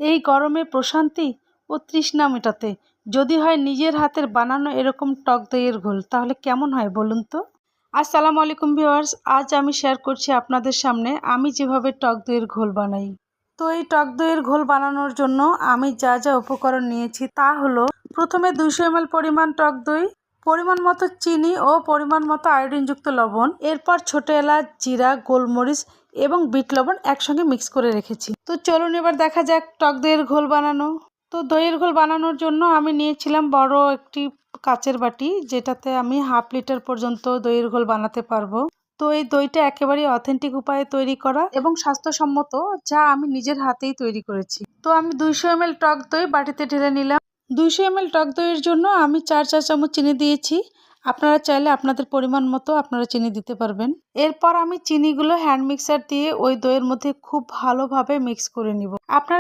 এই গরমে প্রশান্তি ও তৃষ্ণা মেটাতে যদি হয় নিজের হাতের বানানো এরকম টক দইয়ের ঘোল, তাহলে কেমন হয় বলুন তো। আসসালামু আলাইকুম ভিউয়ার্স, আজ আমি শেয়ার করছি আপনাদের সামনে আমি যেভাবে টক দইয়ের ঘোল বানাই। তো এই টক দইয়ের ঘোল বানানোর জন্য আমি যা যা উপকরণ নিয়েছি তা হলো, প্রথমে 200 ml পরিমাণ টক দই, পরিমাণ মতো চিনি ও পরিমাণ মতো আয়োডিনযুক্ত লবণ, এরপর ছোট এলাচ, জিরা, গোলমরিচ এবং বিট লবণ একসঙ্গে মিক্স করে রেখেছি। তো চলুন এবার দেখা যাক টক দইয়ের ঘোল বানানো। তো দইয়ের ঘোল বানানোর জন্য আমি নিয়েছিলাম বড় একটি কাচের বাটি, যেটাতে আমি 1/2 লিটার পর্যন্ত দইয়ের ঘোল বানাতে পারবো। তো এই দইটা একেবারেই অথেন্টিক উপায়ে তৈরি করা এবং স্বাস্থ্যসম্মত, যা আমি নিজের হাতেই তৈরি করেছি। তো আমি 200 ml টক দই বাটিতে ঢেলে নিলাম। 200 ml টক দইয়ের জন্য আমি 4 চা চামচ চিনি দিয়েছি। আপনারা চাইলে আপনাদের পরিমাণ মতো আপনারা চিনি দিতে পারবেন। এরপর আমি চিনিগুলো হ্যান্ড মিক্সার দিয়ে ওই দইয়ের মধ্যে খুব ভালোভাবে মিক্স করে নিব। আপনারা